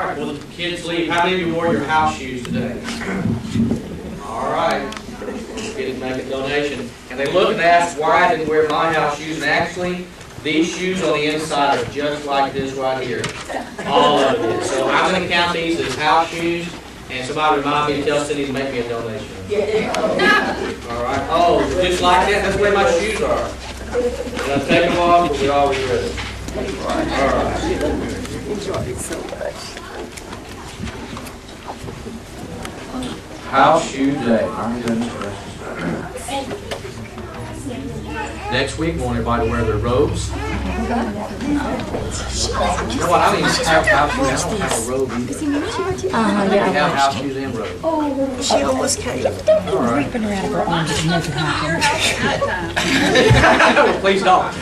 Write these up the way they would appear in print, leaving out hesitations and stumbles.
All right, well, the kids leave. How many of you wore your house shoes today? All right. Kids make a donation. And they look and ask why I didn't wear my house shoes. And actually, these shoes on the inside are just like this right here. All of it. So I'm going to count these as house shoes. And somebody remind me to tell Cindy to make me a donation. All right. Oh, just like that? That's the way my shoes are. And I'll take them off, but we're always ready. All right. Enjoy it so much. House shoe day. Next week, we want everybody to wear their robes. You know what? I don't even have house shoes. I don't have a robe either. I have house shoes and robes. Oh, she almost came. All right. Wrapping her out of her arms and nothing happened. Please don't.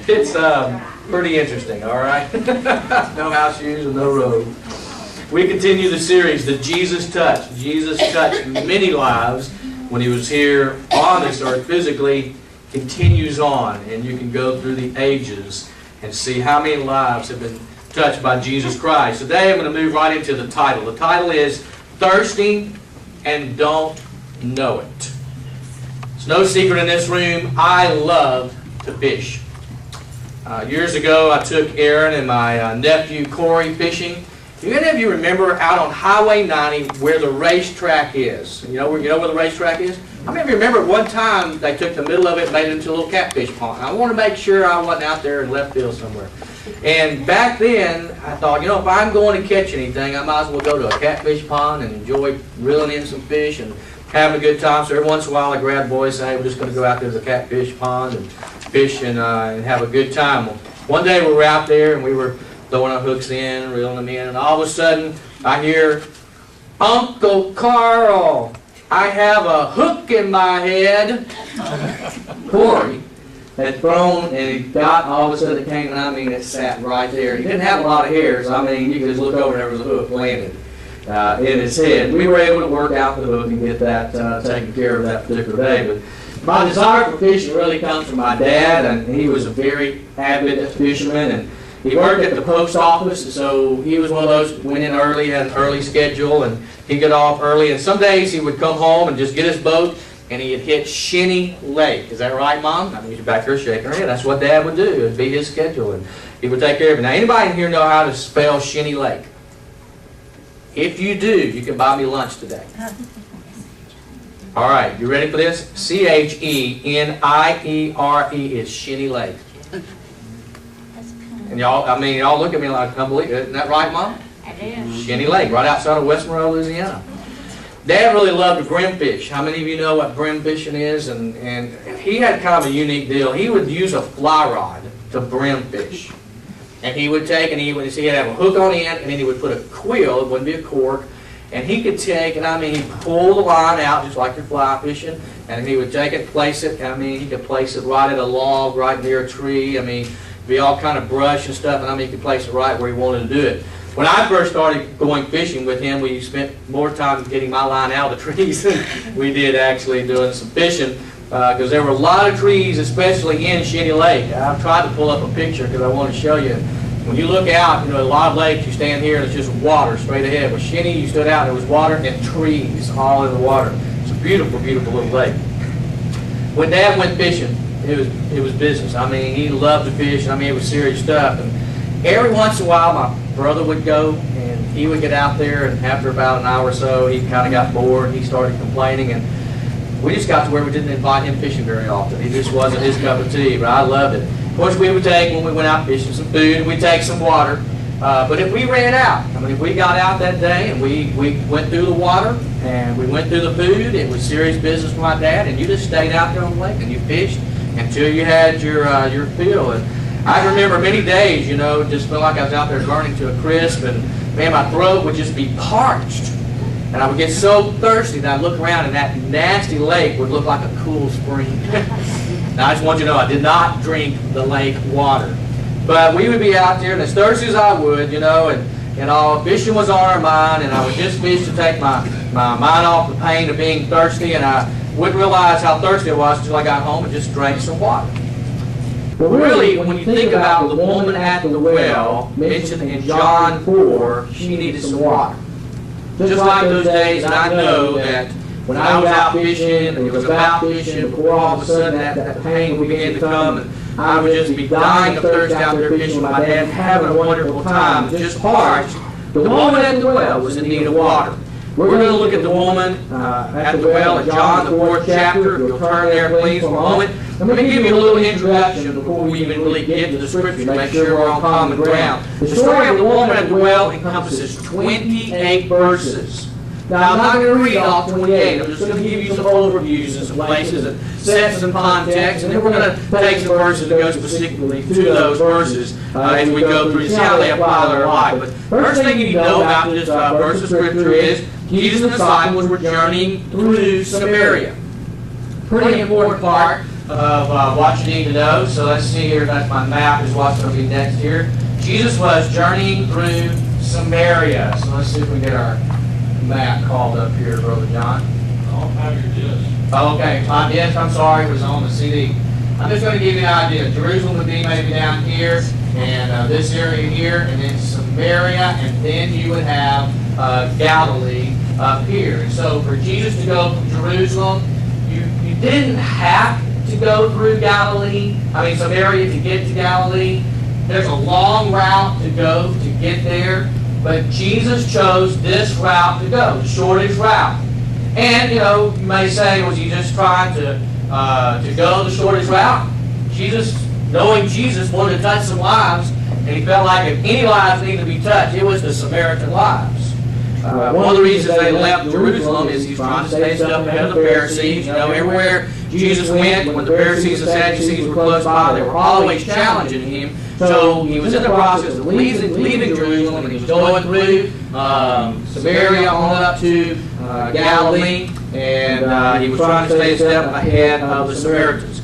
It's pretty interesting, all right? No house shoes and no robe. We continue the series, The Jesus Touch. Jesus touched many lives when he was here on this earth physically, continues on. And you can go through the ages and see how many lives have been touched by Jesus Christ. Today I'm going to move right into the title. The title is Thirsty and Don't Know It. It's no secret in this room, I love to fish. Years ago, I took Aaron and my nephew Corey fishing. Do any of you remember out on Highway 90 where the racetrack is? You know where the racetrack is? How many of you remember one time they took the middle of it and made it into a little catfish pond? I want to make sure I wasn't out there in left field somewhere. And back then, I thought, if I'm going to catch anything, I might as well go to a catfish pond and enjoy reeling in some fish and having a good time. So every once in a while, I grab boys and say, hey, we're just going to go out there to the catfish pond and fish and have a good time. Well, one day we were out there and we were throwing our hooks in, reeling them in, and all of a sudden I hear, Uncle Carl, I have a hook in my head. Corey had thrown and he got, all of a sudden it came, and it sat right there. He didn't have a lot of hairs. You could just look over and there was a hook landed in his head. We were able to work out the hook and get that taken care of that particular day. But my desire for fishing really comes from my dad, and he was a very avid fisherman, and he worked at the post office, so he was one of those who went in early, had an early schedule, and he'd get off early. And some days he would come home and just get his boat, and he'd hit Shinny Lake. Is that right, Mom? You're back there shaking her head. That's what Dad would do. It would be his schedule, and he would take care of it. Now, anybody in here know how to spell Shinny Lake? If you do, you can buy me lunch today. All right, you ready for this? C-H-E-N-I-E-R-E is Shinny Lake. And y'all look at me like, unbelievable. Isn't that right, Mom? I do. Shinny Lake, right outside of West Monroe, Louisiana. Dad really loved to brim fish. How many of you know what brim fishing is? And he had kind of a unique deal. He would use a fly rod to brim fish. And he would take, and he'd have a hook on the end, and then he would put a quill, it wouldn't be a cork, and he could take, he'd pull the line out just like you're fly fishing, and he would take it, place it, he could place it right at a log, right near a tree, be all kind of brush and stuff, and he could place it right where he wanted to do it. When I first started going fishing with him, we spent more time getting my line out of the trees than we did actually doing some fishing, because there were a lot of trees, especially in Shinny Lake. I've tried to pull up a picture because I want to show you. When you look out, a lot of lakes, you stand here and it's just water straight ahead. With Shinny, you stood out and there was water and trees all in the water. It's a beautiful, beautiful little lake. When Dad went fishing, it was business. He loved to fish. It was serious stuff. And every once in a while, my brother would go, and he would get out there, and after about an hour or so, he kind of got bored. He started complaining, and we just got to where we didn't invite him fishing very often. He just wasn't his cup of tea, but I loved it. Of course, we would take, when we went out fishing, some food, and we'd take some water. But if we ran out, if we got out that day and we went through the water and we went through the food, it was serious business for my dad, and you just stayed out there on the lake and you fished until you had your fill. And I remember many days, just felt like I was out there burning to a crisp, and man, my throat would just be parched. And I would get so thirsty that I'd look around and that nasty lake would look like a cool spring. Now, I just want you to know I did not drink the lake water. But we would be out there, and as thirsty as I would, and all, fishing was on our mind, and I would just fish to take my mind off the pain of being thirsty, and I wouldn't realize how thirsty I was until I got home and just drank some water. But really, when you think about the woman at the well, mentioned in John 4, she needed some water. Just like those days, and I know that when I was out fishing, and it was about fishing, before all of a sudden that pain began to come, and I would just be dying of thirst out there fishing with my dad, having a wonderful time, just parched. The woman at the well was in need of water. We're going to look at the woman at the well in John, the 4th chapter. If you'll turn there, please, for a moment. Let me give you a little introduction before we even really get to the Scripture, make sure we're on common ground. The story of the woman at the well encompasses 28 verses. Now, I'm not going to read all 28. I'm just going to give you some overviews and some places and set some context, and then we're going to take some verses and go specifically to those verses as we go through and see how they apply to their life. But first thing you need to know about this verse of Scripture is Jesus and the disciples were journeying through Samaria. Pretty important part of what you need to know. So let's see here. That's my map is what's going to be next here. Jesus was journeying through Samaria. So let's see if we get our map called up here, Brother John. I'll have your disc. Okay, my disc, I'm sorry, was on the CD. I'm just going to give you an idea. Jerusalem would be maybe down here, and this area here, and then Samaria, and then you would have Galilee up here. And so for Jesus to go from Jerusalem, you didn't have to go through Samaria to get to Galilee. There's a long route to go to get there. But Jesus chose this route to go, the shortest route. And, you may say, was he just trying to go the shortest route? Jesus, knowing Jesus, wanted to touch some lives, and he felt like if any lives needed to be touched, it was the Samaritan lives. One of the reasons they left Jerusalem is he's trying to stay up ahead of the Pharisees. Everywhere Jesus went, when the Pharisees and Sadducees were close by, they were always challenging him. So he was in the process of leaving Jerusalem, and he was going through Samaria on up to Galilee, and he was trying to stay a step ahead of the Samaritans.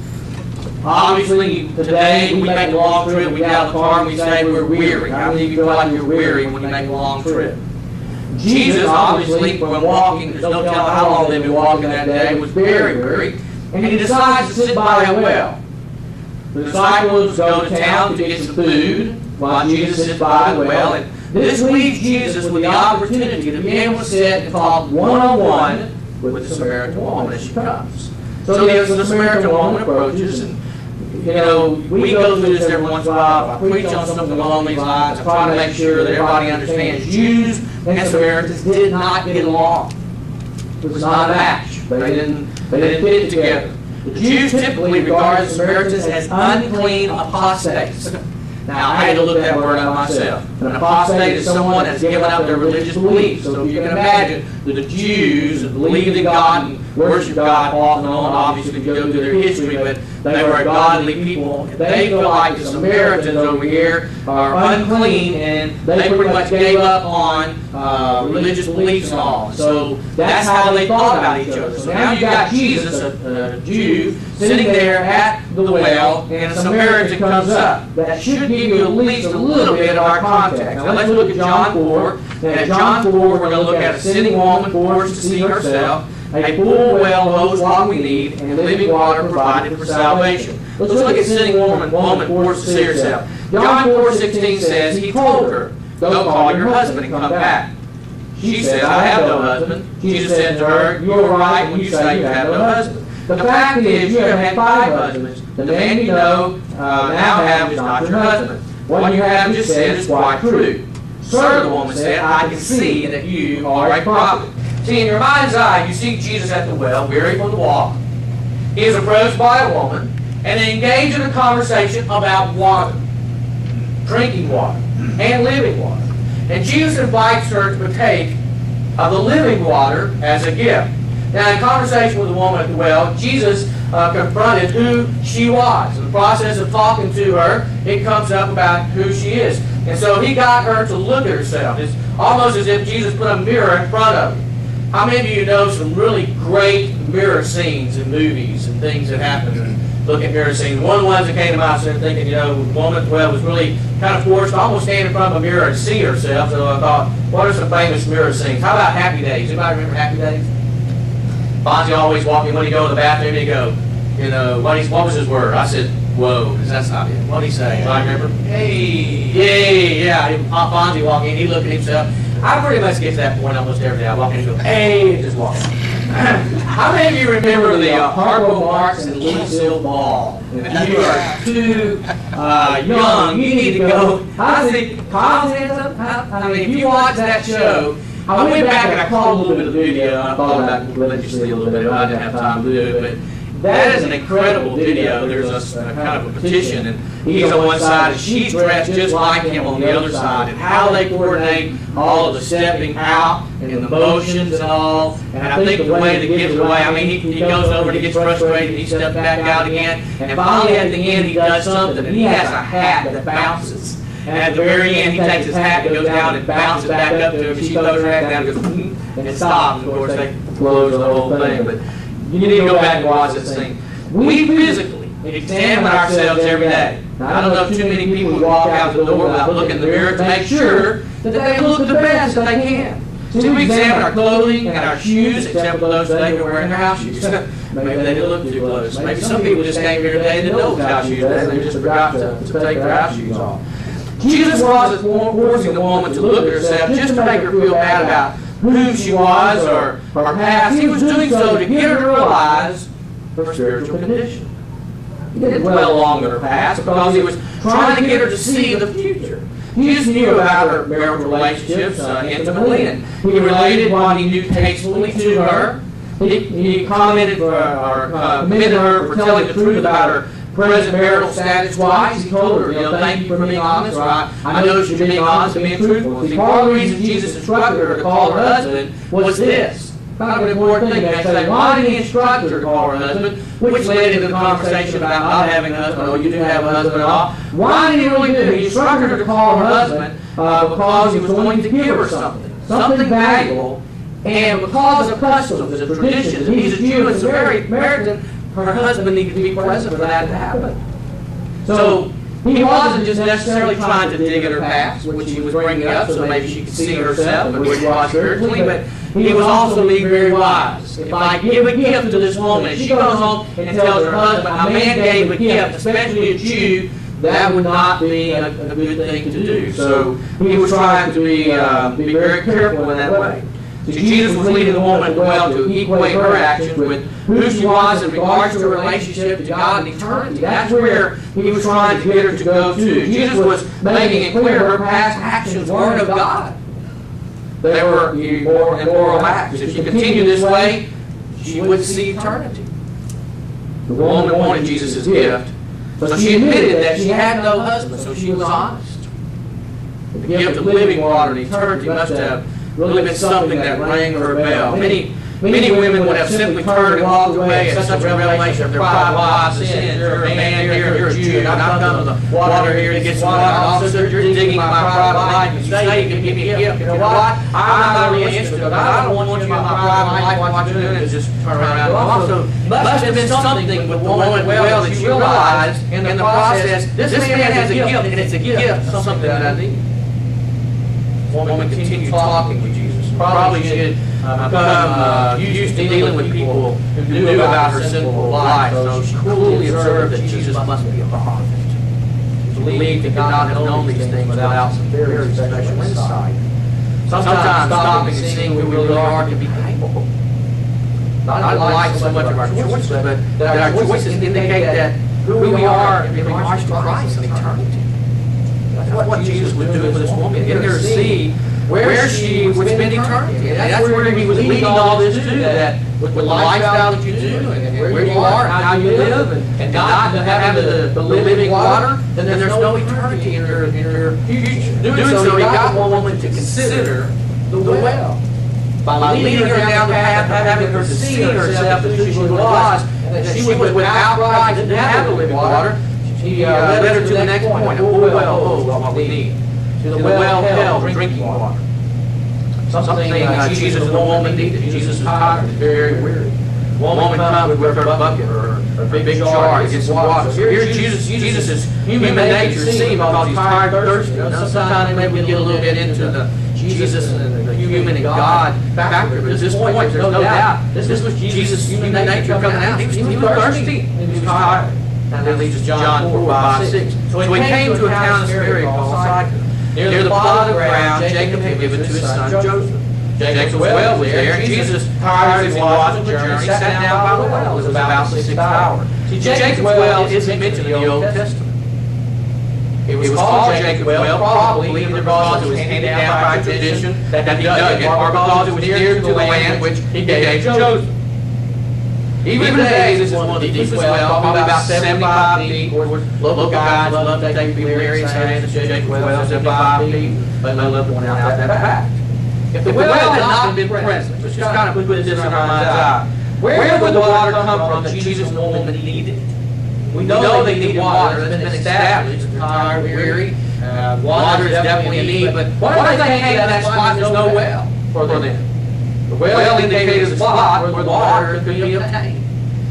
Obviously, today we make a long trip, we get out of the car and we say we're weary. How many of you feel like you're weary when you make a long trip? Jesus, obviously, when walking, there's no telling how long they've been walking that day, was very weary, and he decides to sit by a well. The disciples go to town to get some food while Jesus sits by the well, and this leaves Jesus with the opportunity to be able to sit and talk one-on-one with the Samaritan woman as she comes. So the Samaritan woman approaches, and we go through this every once in a while. I preach on something along these lines. I try to make sure that everybody understands Jews and Samaritans did not get along. It was not a match. They didn't fit together. The Jews typically regard the Samaritans as unclean apostates. Now, I had to look that word up myself. An apostate is someone that's given up their religious beliefs. So if you can imagine that the Jews believed in God and worshiped God off and on, obviously if you go through their history, but they were a godly people. They feel like the Samaritans over here are unclean, and they pretty much gave up on religious beliefs and all. So that's how they thought about each other. So now you got Jesus, a Jew, sitting there at the well, and a Samaritan comes up. That should give you at least a little bit of our context. Now let's look at John 4. And at John 4, we're going to look at a sitting woman forced to see herself, a full well knows what we need, and living water provided for salvation. Let's look at sitting woman forced to see herself. John 4:16 says, he told her, go call your husband and come back. She said, I have no husband. Jesus said to her, you are right when you say you have no husband. The fact is, you have had 5 husbands. The man you know now have is not your husband. What you have just said is quite true. Sir, the woman said, I can see that you are a prophet. See, in your mind's eye, you see Jesus at the well, weary from the walk. He is approached by a woman, and they engage in a conversation about water, drinking water, and living water. And Jesus invites her to partake of the living water as a gift. Now, in conversation with the woman at the well, Jesus confronted who she was. In the process of talking to her, it comes up about who she is. And so he got her to look at herself. It's almost as if Jesus put a mirror in front of her. How many of you know some really great mirror scenes in movies and things that happen? And look at mirror scenes. One of the ones that came to mind, I started thinking, the woman at the well was really kind of forced to almost stand in front of a mirror and see herself. So I thought, what are some famous mirror scenes? How about Happy Days? Anybody remember Happy Days? Fonzie always walking when he go to the bathroom, he'd go, what was his word? I said, Whoa, that's not it. What did he say? Do I remember? Hey, yeah. Fonzie walk in, he looked at himself. I pretty much get to that point almost every day. I walk in and go, hey, and just walk. How many of you remember the Harpo Marx and Lucille Ball? If you are too young, you need to go. I mean, if you watch that show, I went back and I caught a little bit of the video. I thought about letting you see a little bit of it. I didn't have time to do it, but that is an incredible video. There's a kind of a petition, and he's on one side, and she's dressed just like him on the other side, and how they coordinate all of the stepping out and the motions and all. And I think the way that gives away, I mean, he goes over and he gets frustrated, and he steps back out again, and finally at the end he does something, and he has a hat that bounces. And at the very end, he takes his hat and goes down and bounces back up to him, and she throws her hat down and goes, and it stops. Of course, they close the whole thing, but you need to go back and watch this thing. We physically examine ourselves every day. Now, I don't know if too many people walk out the door without looking in the mirror to make sure that they look the best that they can. See, we examine our clothing and our shoes, except for those today who are wearing their house shoes. Maybe they didn't look too close. Maybe some people just came here today and didn't know it was house shoes today. They just forgot to take their house shoes off. Jesus wasn't forcing the woman to look at herself just to make her feel bad about who she was or her past. He was doing so to get her to realize her spiritual condition. He didn't dwell long on her past because he was trying to get her to see the future. Jesus knew about her marital relationships intimately, and he related what he knew tastefully to her. He commented or commended her for telling the truth about her present marital status wise. He told her, thank you for being honest, or I know you're being honest and being truthful. See, part of the reason Jesus instructed her to call her husband was this. Kind of an important thing. They say, why did he instruct her to call her husband? Which led into the conversation about not having a husband. Oh, you do have a husband and all. Why did he really do it? He instructed her to call her husband because he was going to give her something valuable, and because of customs and traditions. And he's a Jew and Samaritan. Her husband needed to be present for that to happen. So he wasn't just necessarily trying to dig at her past, which he was bringing up so maybe she could see herself and which was spiritually, but he was also being very wise. If I give a gift to this woman, and she goes home and tells her husband, a man gave a gift, especially a Jew, that would not be a good thing to do. So he was trying to be very careful in that way. So Jesus was leading the woman well to equate her actions with who she was in regards to her relationship to God and eternity. That's where he was trying to get her to go to. Jesus was making it clear her past actions weren't of God. They were immoral acts. If she continued this way, she would see eternity. The woman wanted Jesus' gift, so she admitted that she had no husband, so she was honest. The gift of living water and eternity must have really been something that rang her bell. Many women would have simply turned and walked away at such a revelation of their private lives and sins. You're a man here, you're a Jew, and I've come to the water here to get some water. Also, you're digging my private life. You say you can give me a gift. You know what? I'm not really interested, but I don't want you in my private life. What you're doing is just turn around. Also, must have been something with the woman well that she realized in the process, this man has a gift, and it's a gift, something that I need. The woman continued talking with Jesus. Probably she had become used to dealing with people who knew about her sinful life, so she coolly observed that Jesus must be a prophet. She believed he could not have known these things without some very special insight. Sometimes stopping and seeing who we really are can be painful. Not like so much of our choices, but that our choices indicate that who we are in regards to Christ and eternity. That's what Jesus was doing for this woman, getting her to see where she would spend eternity. And that's where he was leading all this to, that with the lifestyle that you do, and where you are, and how you live, and not having the living water, then there's no eternity in your future. Doing so, he got one woman to consider the well. By leading her down the path, having her to see herself as who she was, and that she was without Christ and didn't have the living water, he led her to the next point. A well holds what we need. To the well held drinking water. Something Jesus and the woman needed. Jesus was tired and very weary. The woman comes with her bucket or her big jar to get some water. Here Jesus' human nature is seen because he's tired and thirsty. Sometimes maybe we get a little bit into the Jesus and the human and God factor, but at this point there's no doubt this was Jesus' human nature coming out. He was thirsty and he was tired. That leads us to John 4, 5, 6. So he came to a town of Samaria called Sychar. Near the plot of ground Jacob had given to his son Joseph. Jacob's well was there, and Jesus, tired as he was on the journey, sat down by the well. It was about the 6th hour. See, Jacob's well isn't mentioned in the Old Testament. It was called Jacob's well probably either because it was handed down by tradition that he dug it, or because it was near to the land which he gave Joseph. Even today, this is one of the deepest wells, probably about 75 feet. Local guys love to take people there and say that Jacob's well is 75 feet, but they love to point out that fact. If the well had not been present, let's just kind of put this in our mind's eye, where would the water come from that Jesus and the woman needed? We know they needed water. It's been established. Tired, weary. Water is definitely a need. But what if they came to that spot and there's no well for them? The well indicated the spot where the water could be obtained.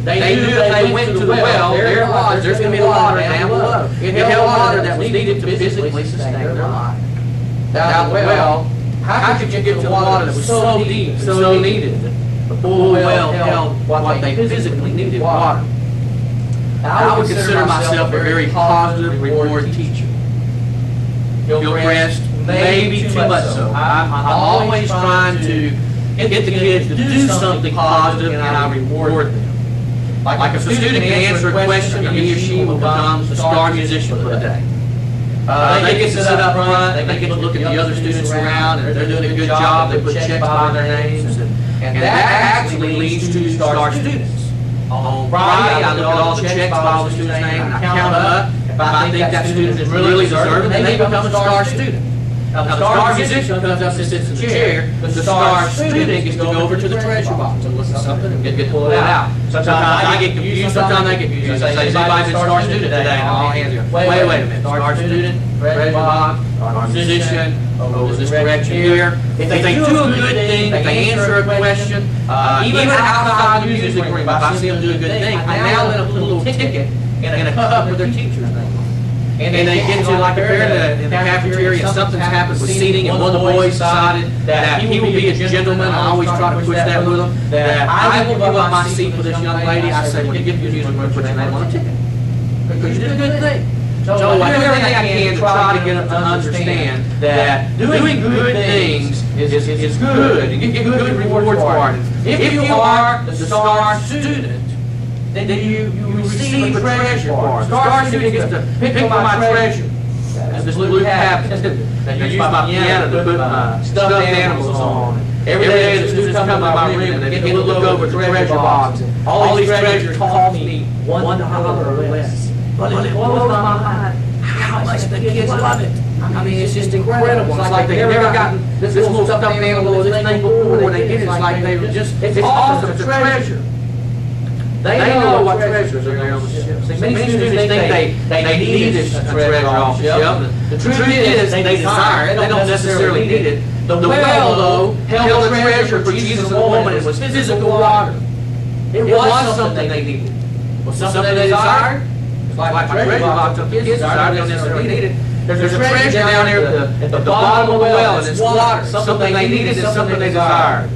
They knew if they went to the well, there's going to be water down below. It held water that was needed to physically sustain their life. Without the well, how could you get to the water that was so deep, so needed? The full well held what they physically needed, water. Now, I would consider myself a very positive, reward teacher. Hillcrest, maybe too much so. I'm always trying to get the kids to do something positive, and I reward them. Like if a student can answer a question, he or she will become the star musician for the day. They get to sit up front, they get to look at the other students around, and they're doing a good job, they put checks by their names, and that actually leads to star students. On Friday, I look at all the checks by all the students' names, and I count them up. If I think that student is really deserving, then they become a star student. Now, the star musician comes up and sits in the chair, but the star student gets to go over to the treasure box and look at something and get pulled out. Sometimes I get confused, sometimes I get confused. I say, anybody's a star student today? And all hands go, wait a minute. Star student, treasure box, star musician, is this direction here? If they do a good thing, if they answer a question, even outside the music room, if I see them do a good thing, I now let them put a little ticket in a cup with their teacher's name. And they get to, like, if they're in the cafeteria and something's happened with seating, and one of the boys decided that he will be a gentleman, I always try to push that with them, that I will give up my seat for this young lady. I say, when you get to the music room, put your name on a ticket. Because you did a good thing. So I do everything I can to try to get them to understand that doing good things is good, and you get good rewards for it. If you are the star student, then you receive a treasure bar. Star student gets to pick up my treasure. That's this blue cabinet that I use my piano to put my stuffed animals on. Every day the students come to my room and they get to look over the treasure box. All these treasures cost me $1 or less. But it blows my mind how much the kids love it. I mean, it's just incredible. It's like they've never gotten this little stuffed animal or this thing before. When they get it, it's like they were just, it's awesome. It's a treasure. They know what treasures are there on the shelf. Many students think they need this treasure off the shelf. The truth is, they desire it. They don't necessarily need it. The well, though, held a treasure for Jesus and the woman. It was physical water. It was something they needed. Was something they desired? It's like my treasure box of kids desire. They don't necessarily need it. There's a treasure down there at the bottom of the well, and it's water. Something they needed and something they desired.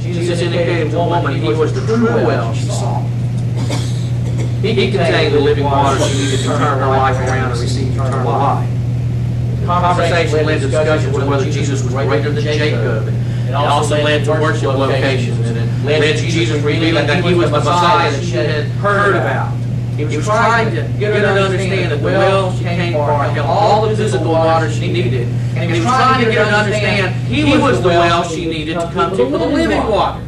Jesus indicated to the woman he was the true well she sought. He contained the living water she needed to turn her life around and receive eternal life. The conversation led to discussions of whether Jesus was greater than Jacob. It also led to worship locations, and it led to Jesus revealing that he was the Messiah that she had heard about. He was trying to get her to understand that the well she came for held all the physical water she needed. And he was trying to get her to understand he was the well she needed to come to for the living water.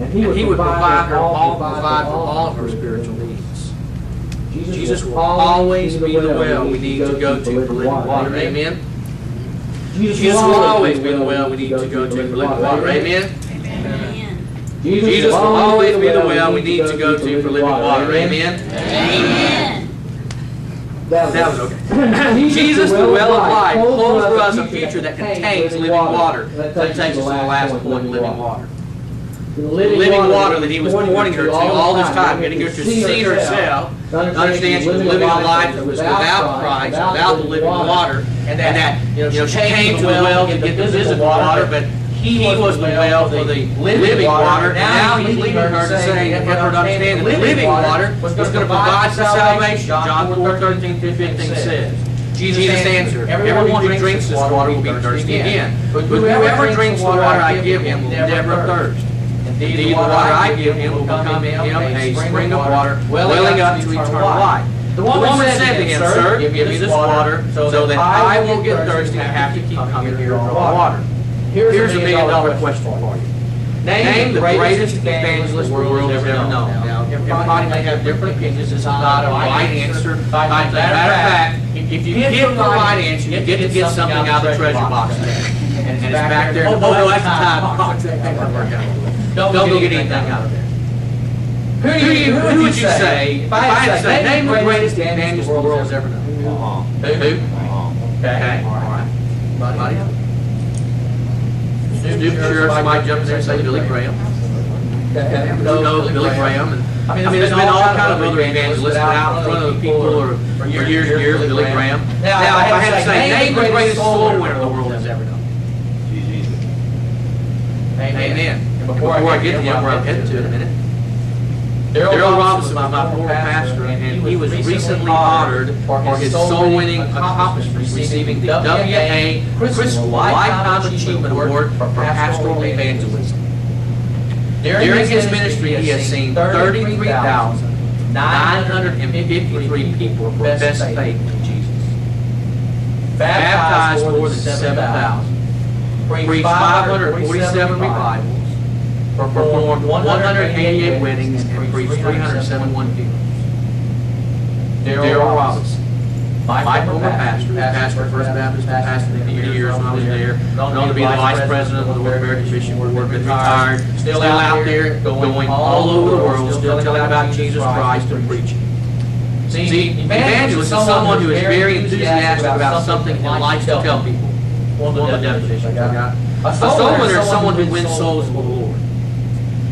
And he would provide for all of her spiritual needs. Jesus will always be the well we need to go to for living water. Amen? Jesus will always be the well we need to go to for living water. Amen? Jesus will always be the well we need to go to for living water. Amen? Amen. That was okay. Jesus, the well of life, holds for us a future that contains living water. That takes us to the last point, living water. The living water that he was pointing her to all this time, getting her to see herself, to understand she was living a life that was without Christ, without the living water, and that she came to the well to get the physical water, but he was the well for the living water, and now he's leading her to say, help her to understand that the living water was going to provide for salvation. John 4:13-15 says. Jesus answered, everyone who drinks this water will be thirsty again. But whoever drinks the water I give him will never thirst. Indeed, the water I give him will become in him a spring of water welling up to eternal life. The woman said to him, Sir, give me this water so that I won't get thirsty and have to keep coming here to draw water. Here's a $1 million question for you. Name the greatest evangelist the world has ever known. Now, everybody may have different opinions. This is not a right answer. Matter of fact, if you give the right answer, you get to get something out of the treasure box. And it's back there. Oh, no, that's the time box. Don't go get anything out of there. Who would you say, if I had to say, name the greatest evangelist the world has ever known? Who? Okay, all right. Anybody else? Sure, somebody jump in there and say Billy Graham. Who knows Billy Graham? I mean, there's been all kind of other evangelists out in front of people for years and years, Billy Graham. Now, if I had to say, name the greatest soul winner the world has ever known. Amen. And before I get to where I'm headed to in a minute, Daryl Robinson was my former pastor, and he was recently honored for his soul-winning accomplishments, receiving the WA Crystal Lifetime Achievement Award for Pastoral Evangelism. During his ministry, he has seen 33,953 people profess faith in Jesus, baptized more than 7,000, preached 547 revivals, performed 188 weddings, and preached 371 funerals. Daryl Robinson, my former pastor, pastor of First Baptist, pastor for 50 years when I was there, known to be the vice president of the World American Mission Board, retired, still out there going all over the world, still telling about Jesus Christ and preaching. See, evangelist is someone who is very enthusiastic about something and likes to tell people. One of the definitions I got. A soul winner is someone who wins souls for the Lord.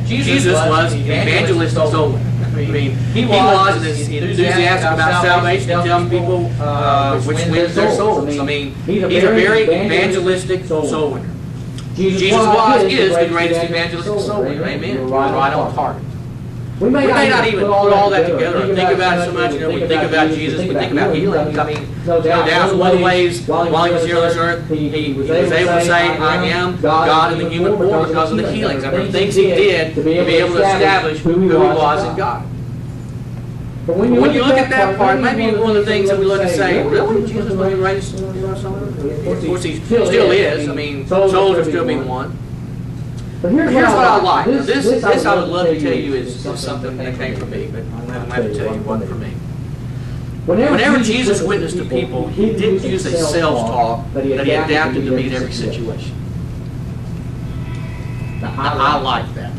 Jesus was evangelist and soul winner. I mean, he was enthusiastic about salvation and telling people which wins their souls. I mean, he's a very evangelistic soul winner. Jesus is the greatest evangelistic soul winner. Amen. Right on target. We may not even put all that together and think about it so much. You know, we think about Jesus, we think about healing. I mean, no doubt, one of the ways while he was here on this earth, he was able to say, I am God in the human form because of the healings. I mean, things he did to be able to establish who he was in God. But when you look at that part, maybe one of the things that we look and say, really? Jesus was raised? Of course, he still is. I mean, souls are still being won. But here's what I like. This I would love to tell you is something that came from me, but I'm going to have to tell you one from me. Whenever Jesus witnessed to people, he didn't use a self-talk that he adapted to meet every situation. Now, I like that.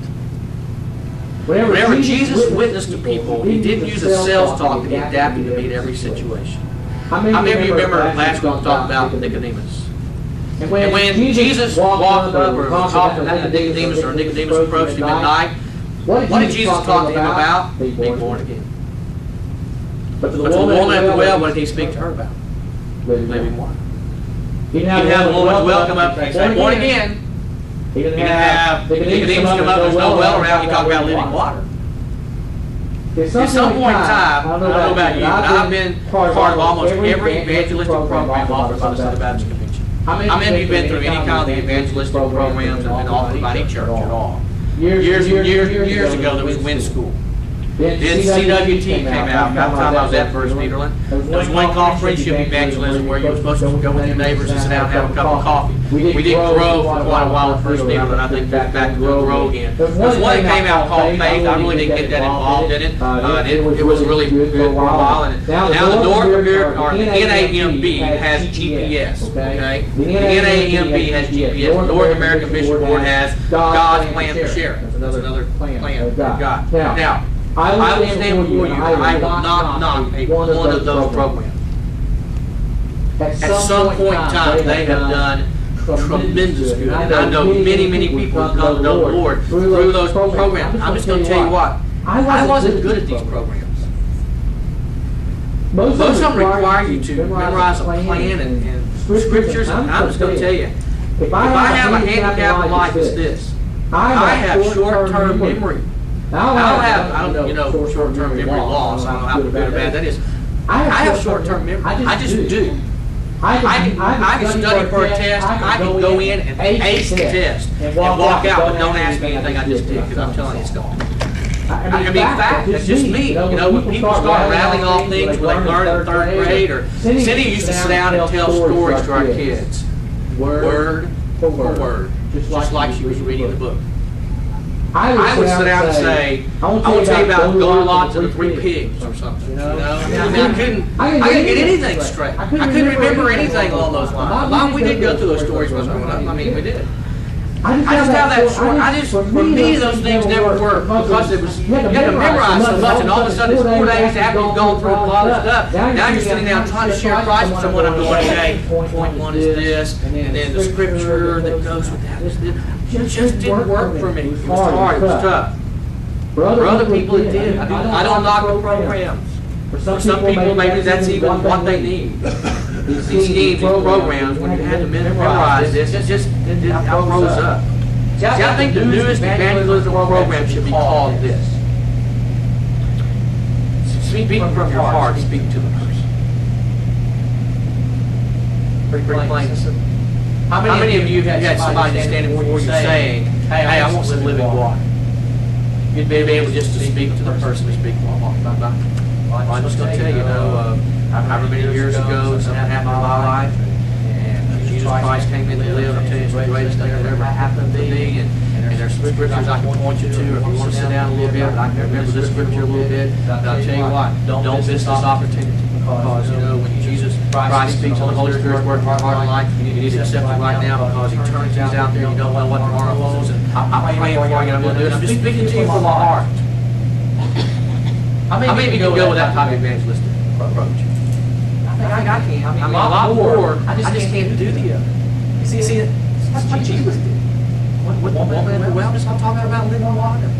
Whenever Jesus witnessed to people, he didn't use a self-talk that he adapted to meet every situation. How many of you remember last week we talked about Nicodemus? And when Jesus walked up or talked to Nicodemus, or Nicodemus approached him at night, what did Jesus talk to him about? Being born again. But to the woman at the well, what did he speak to her about? Living water. He didn't have the woman's well come up and say, born again. He didn't have Nicodemus come up, there's no well around, he talked about living water. At some point in time, I don't know about you, but I've been part of almost every evangelistic program offered by the Southern Baptist Convention. How many of you have been through any kind of the evangelistic programs that have been offered by any church at all? Years ago, there was Wind School. Then CWT came out, about the time I was at First Nederland. There was one called Friendship Evangelism, where you were supposed to go with your neighbors and sit down and have a cup of coffee. We did Grow for quite a while at First Nederland, I think back to Grow again. There was one that came out called Faith. I really didn't get that involved in it. It was really good for a while. And now the North Peterson, or the NAMB has GPS, okay? The NAMB has GPS. The North American Mission Board has God's Plan for Sharing. That's another plan they've got. Now, I will stand before you, I will not knock one of those programs. At some point in time, they have done tremendous good. And I know many people who come to know the Lord through those programs. I'm just going to tell you what, I wasn't good at these programs. Most of them require you to memorize a plan and scriptures, and I'm just going to tell you, If I have a handicap in life, it's this. I have short-term memory. I don't, short-term memory loss. I don't know how good or bad that is. I have short-term memory. I just do. I can study for a test. I can go in and ace the test and walk out, but don't ask me anything I just did, because I'm telling you it's gone. I mean, fact, that's just me. You know, when people start rattling off things when they learn in third grade, or Cindy used to sit down and tell stories to our kids, word for word, just like she was reading the book. I would sit down and say, I want to tell you about Goldilocks and the Three Pigs or something. You know? I couldn't get anything straight. I couldn't remember anything along those lines. Mom, we did go through those stories when I was growing up. I mean, we did. I just have that short, for me, those things never worked, because it was, you had to memorize so much, and all of a sudden it's 4 days after you've gone through a lot of stuff. Now you're sitting down trying to share Christ with someone. I'm going, okay, point one is this, and then the scripture that goes with that. It just didn't work for me. It was hard, it was tough. For other people it did. I don't knock the programs. For some people, maybe that's even what they need. These schemes, these programs, when you had to memorize this, it rose up. See, I think the newest evangelism program should be called this. Speak from your heart, speak to the person. Pretty plain. How many of you have had somebody standing before you saying, hey, I want some living water? You'd be able just to speak to the person who speaks from the heart. Well, I'm just going to tell you, however many years ago, something happened in my life, and Jesus Christ came in to live. I'm telling you, it's the greatest thing that ever happened to me. And there's some scriptures I can point you to, if you want to sit down a little bit. I can remember this scripture a little bit. But I'll tell you what, don't miss this opportunity. Because, when Jesus Christ speaks on the Holy Spirit's work in your heart and life, you need to accept it right now, because eternity's out there. You don't know what tomorrow holds. And I'm praying for you, and I'm going to do it. I'm just speaking to you from my heart. How many of you can go with that type of evangelistic approach? I think I can. I mean, a lot more. I just can't do the other. You see, that's what Jesus did. With the woman in the well, just talking about living water.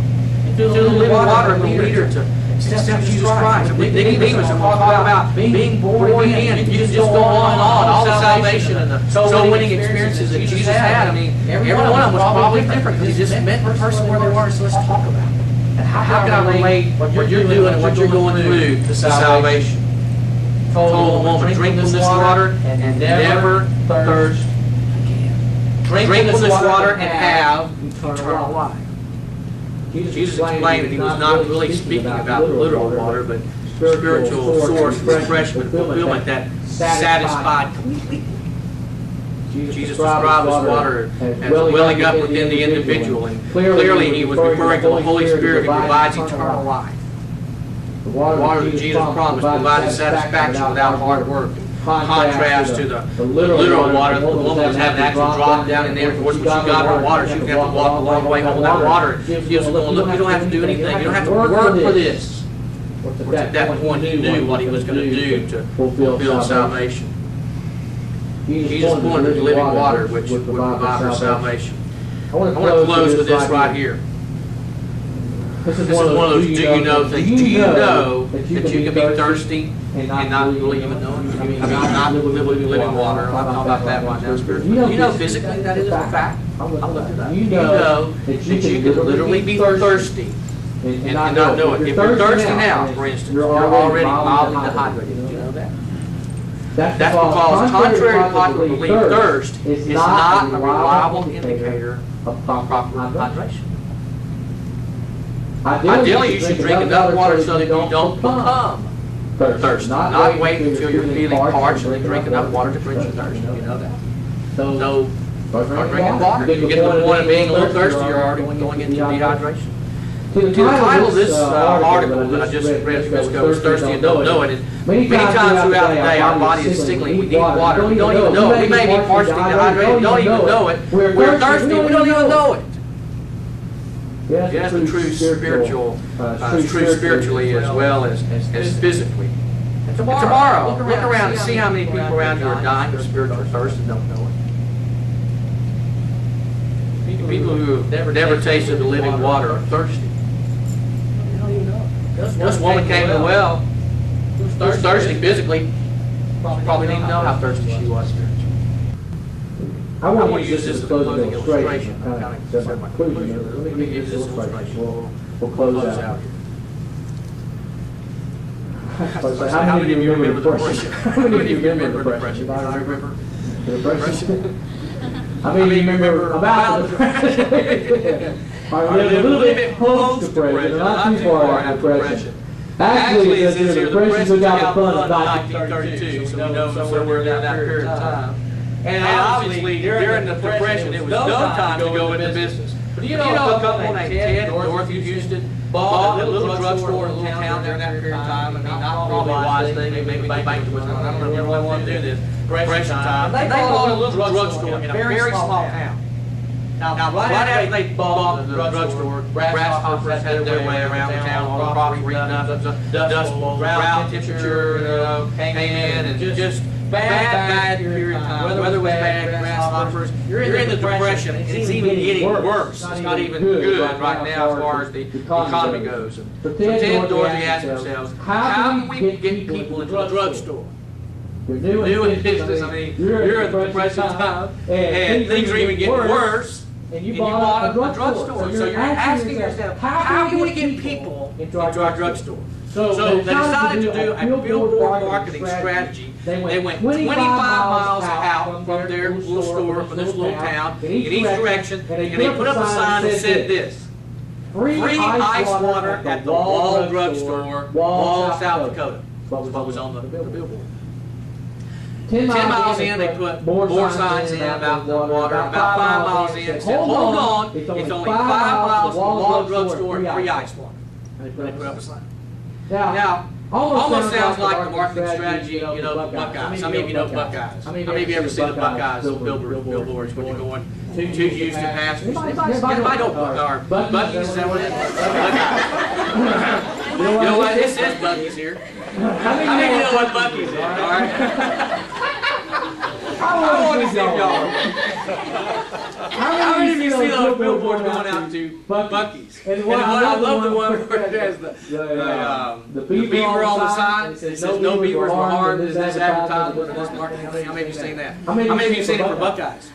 Through the living water and the leader to accept Jesus Christ. With Nicodemus, and we'll talk about being born again. You can just go on and on. All the salvation and the soul-winning experiences that Jesus had. I mean, every one of them was probably different, because he just met the person where they were. So let's talk about it. And how can I relate what you're doing and what you're going through to salvation? Told the woman, drink from this water and never thirst again. Drink from this water and have eternal life. Jesus explained that he was not really speaking about literal water, but spiritual source, refreshment, fulfillment that satisfied completely. Jesus described this water as welling up within the individual, and clearly he was referring to the Holy Spirit who provides eternal life. The water that Jesus promised provided satisfaction without hard work. Contrast to the literal water, the woman was having to actually drop down in there. Of course, when she got her water, she was going to have to walk a long way home with that water. He was going, look, you don't have to do anything. You don't have to work for this. At that point, he knew what he was going to do to fulfill salvation. Jesus wanted the living water, which would provide for salvation. I want to close with this right here. This is one of those do you know things. Do you know that you can be thirsty and not really even know it? I mean, not living water. I'll talk about that right now. Spiritually. Do you know physically that is a fact? I'll look it up. Do you know that you can literally be thirsty and not know it? If you're thirsty now, for instance, you're already mildly dehydrated. Do you know that? That's because, contrary to popular belief, thirst is not a reliable indicator of proper hydration. Ideally, you should drink enough water so that you don't become thirsty. Not wait until you're feeling parched and then drink enough water to quench your thirst. You know that. So, start drinking water. You get to the point of being a little thirsty, you're already going into dehydration. To the title of this article that I just read a few minutes ago was Thirsty and Don't Know It. And many times throughout the day, our body is signaling we need water. We don't even know it. We may be partially dehydrated, we don't even know it. We're thirsty, we don't even know it. Yes, the true spiritually as well as physically. And tomorrow, look around and see how many people around you are dying of spiritual thirst and don't know it. People who have never tasted the living water are thirsty. This woman came to the well. She was thirsty physically. Probably didn't even know how thirsty she was spiritually. I want to use this as a closing illustration. Kind of set my conclusion. Let me give you this illustration. We'll close out. How many of you remember depression? How many of you remember depression? I remember depression. How many of you remember about depression? I live a little bit close to depression, not too far out of depression. Actually, it says here, depression took out the fun of 1932, so we know somewhere in that period of time. And obviously, during the Depression, it was no time to go into business. But you know, a couple named Ted, North Houston, bought a little drugstore in a little town during that period of time. I mean, not probably a wise thing, maybe banked with them. I don't know if you really want to do this. Depression time. They bought a little drugstore in a very small town. Now, right after they bought the drugstore, grasshoppers had their way around town, all the crops were eaten up, dust, drought, temperature came in, and just bad period of time. Weather was bad, grasshoppers. You're in the Depression, and it's even getting worse. It's not even good right now as far as the economy goes. So Ted and Dorothy asked themselves, how can we get people into the drugstore? You're new in business. I mean, you're in the Depression time, and things are even getting worse. And you bought a drugstore. So you're asking yourself, how can we get people into our drugstore? So they decided to do a billboard marketing strategy. They went 25 miles out from their little store, from this little town, in each direction, and they put up a sign that said this: free ice water at the Wall Drugstore, Wall, South Dakota. What was on the billboard. 10 miles in, they put more signs in about the water. About 5 miles in, said, hold on, it's only 5 miles from the Wall Drugstore and free ice water. And they put up a sign. Now, almost sounds like the marketing strategy, you know, Buckeyes. How many of you know Buckeyes? How many of you ever seen the Buckeyes billboards when you're going to Houston past? Anybody know Bucky's? Is that what it is? You know what? This is Bucky's here. How many of you know what Bucky's is? All right. I want to see y'all. How many of you see those billboards going out to Bucky's? And I love the one where it has the beaver on the sign. It says no beavers were harmed in this advertisement or this marketing. How many of you seen that? How many of you seen it for Buckeyes?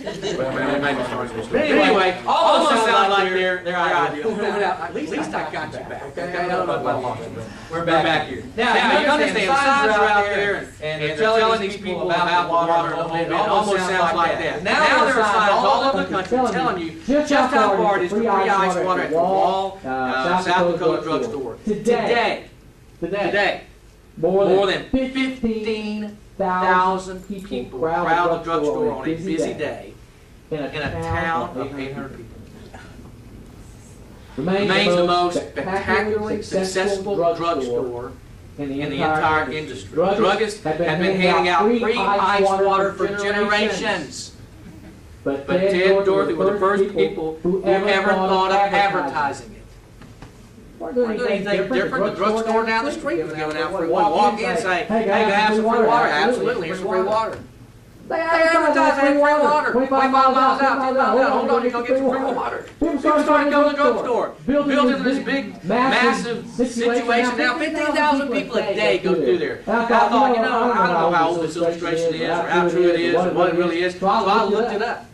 But anyway, almost sound like they're ideal. At least I got you back. Okay, I don't know if I lost you, but we're back here. Now, you understand, signs are out there, and they're telling these people about the water. It almost sounds like that. Now there are signs all over the country telling you just how far it is to free ice water at the Wall, South Dakota drugstore. Today, more than 15,000 people crowd the drugstore on a busy day in a town of 800 people. Remains the most spectacularly successful drugstore in the entire industry. Druggists have been handing out free ice water for generations. But Ted and Dorothy were the first people who ever thought of advertising it. We're doing anything different. The drugstore down the street was giving out free water. Walk in and say, hey, can I have some free water? Absolutely, here's some free water. They advertise free water. 25 miles out, 10 miles out. Hold on, you go get some free water. People started going to the drugstore. Built into this big, massive situation. Now, 15,000 people a day go through there. I thought, I don't know how old this illustration is, or how true it is, or what it really is. So I looked it up.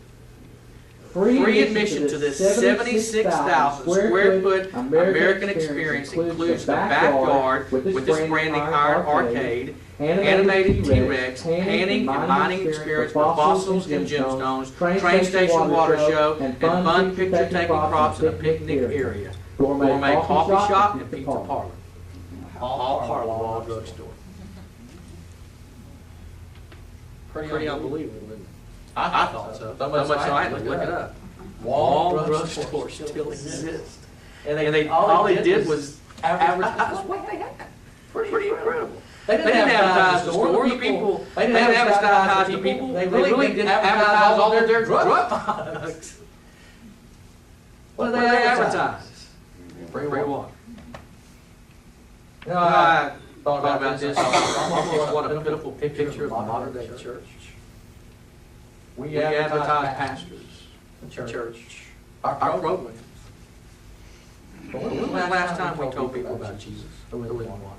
Free admission to this 76,000 square foot American experience includes the backyard with its branding iron arcade, animated T-Rex, panning and mining experience for fossils and gemstones, train station water show, and fun picture-taking props in a picnic area, gourmet coffee shop, and pizza parlor. All part of the Wall Drugstore. Pretty unbelievable, isn't it? I thought so. So much so I had to look it up. Wall Drugstore still exists. And all they did was advertise what they had. Pretty incredible. They didn't advertise the store. They didn't advertise the people. They really didn't advertise all their drug products. What did they advertise? Free water. You know, I thought about this. Almost what a pitiful picture of the modern day church. We advertise pastors, church, our programs. But when was the last time we told people about Jesus, the living water?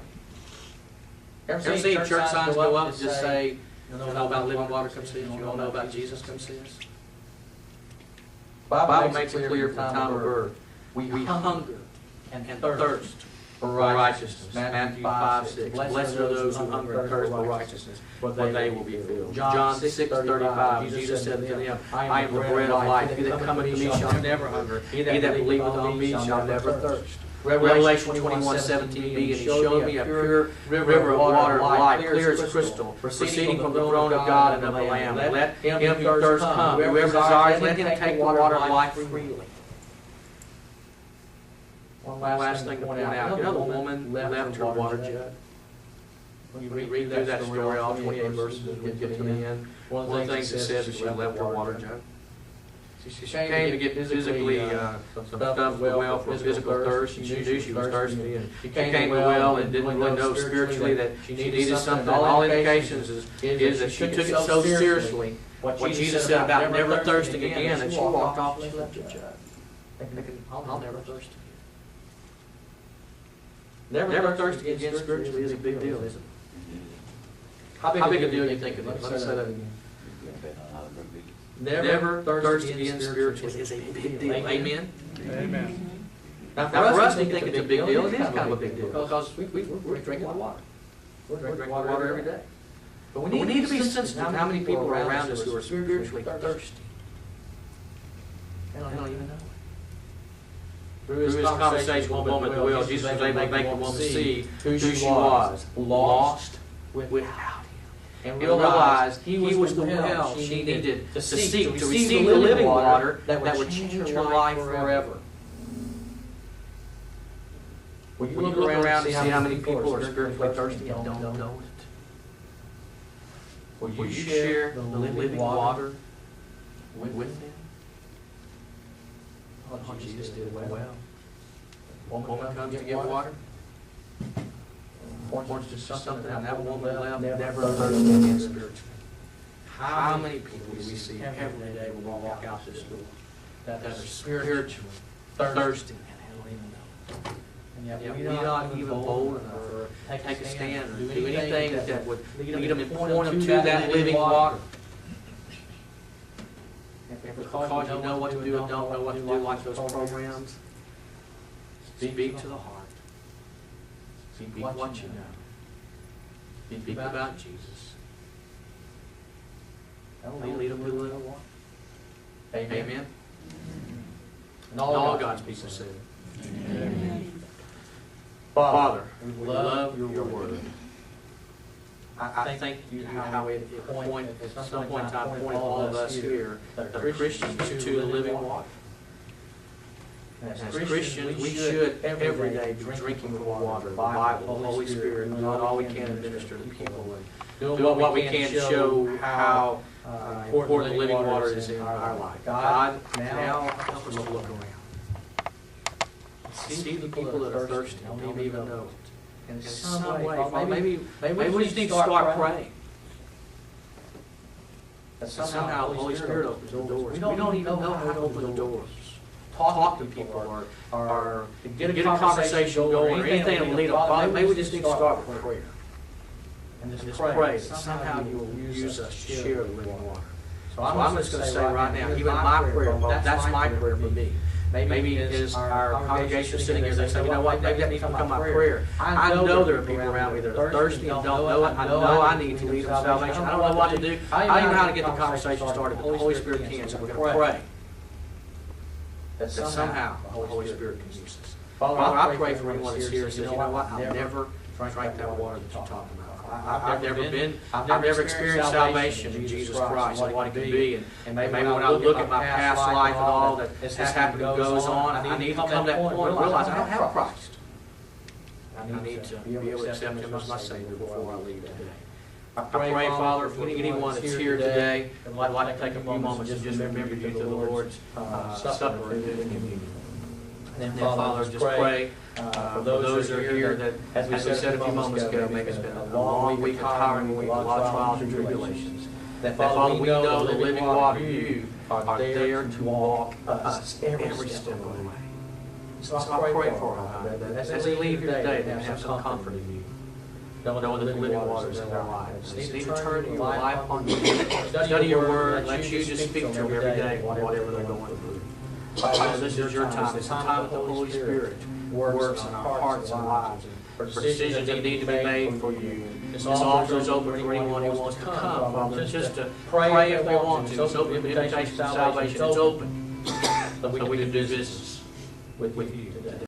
Ever seen church signs go up and just say, You know about living water, come see us. You all know about Jesus, come see us. The Bible makes it clear from the time of birth. We hunger and thirst for righteousness. Matthew 5:6. Blessed are those who hunger and thirst for righteousness, for they will be filled. John 6:35. Jesus said to them, I am the bread of life. He that cometh to me shall never hunger. He that believeth on me shall never thirst. Revelation 21:17b, and he showed me a pure river of water of life, clear as crystal, proceeding from the throne of God and of the Lamb. Let him who thirsts come. Whoever desires, let him take the water of life freely. One last thing to point out. You know the woman left her water jug? When you read through that story, all 28 verses, and we get to the end, one of the things it says is she left her water jug. She came to get physically some stuff from the well for physical thirst. She knew she was thirsty, and she came to the well and didn't really know spiritually that she needed something. All indications is that she took it so seriously what Jesus said about never thirsting again, that she walked off and she left her jug. Thinking, I'll never thirst again. Never thirsting again spiritually is a big deal, isn't it? How big a deal do you think it is? Let me say that again. Never thirst again spiritually is a big deal. Amen? Amen. Now for us, we think it's a big deal. It is kind of a big deal because we're drinking the water. We're drinking water every day. But we need to be sensitive to how many people are around us who are spiritually thirsty. They don't even know it. Through his conversation with the woman at the well, Jesus was able to make the woman see who she was, lost without him. And realized he was the well she needed to seek, to receive the living water that would change her life forever. Will you look around and see how many people are spiritually thirsty and don't know it? Will you share the living water with them? Oh, Jesus did it well. Woman comes to get water. Points to something, and that woman left, never thirsty again spiritually. How many people do we see every day will walk out this door that are spiritually thirsty and don't even know? And yet we're not even bold enough or take a stand or do anything that would lead them and point them to that living water. And because you know what to do and don't know what to do, like those programs, speak to the heart. Speak what you know. Speak about Jesus. Lead them to the living water. Amen. And all God's people said. Amen. Father, we love your word. I think how it at some point in time pointed all of us here that are Christians to the living water. As Christians, we should every day be drinking from the water, the Bible, the Holy Spirit, doing all we can to minister to people, and doing what we can to show how important the living water is in our life. God, now help us to look around. See the people that are thirsty, don't even know it. In some way, maybe we just need to start praying. That somehow the Holy Spirit opens the doors. We don't even know how to open the doors. Talk to people or get a conversation going or anything that will lead up. Maybe we just need to start with prayer. And just pray that somehow you will use us to share the living water. So I'm just going to say right now, even my prayer, that's my prayer for me. Maybe as our congregation is sitting here, they say, you know what, maybe that needs to become my prayer. I know there are people around me that are thirsty and don't know it. I know I need to lead them to salvation. I don't know what to do. I don't even know how to get the conversation started, but the Holy Spirit can, so we're going to pray that somehow the Holy Spirit can use us. Father, I pray for anyone that's here and says, you know what, I've never drank that water that you're talking about. I've never experienced salvation in Jesus Christ and what it can be. And maybe when I look at my past life and all that has happened and goes on, I need to come to that point and realize I don't have Christ. I need to be able to accept Him as my Savior before I leave today. I pray, Father, for anyone that's here today that would like to take a few moments and just remember you through the Lord's Supper and the communion. And then, Father, just pray for those who are here that, as we said a few moments ago, maybe it's been a long week, a tiring week, a lot of trials and tribulations. That, Father, we know the living water, you are there to walk us every step of the way. So I pray for them that as they leave here today, they have some comfort in you. knowing that the living waters in their lives. They need to turn your life upon you. Study your word, let you just speak to them every day, whatever they're going through. This is your time. It's the time that the Holy Spirit works in our hearts and lives. For decisions that need to be made for you. This altar is open for anyone who wants to come. Just to pray if they want to. It's open. The invitation to salvation is open. So we can do business with you today.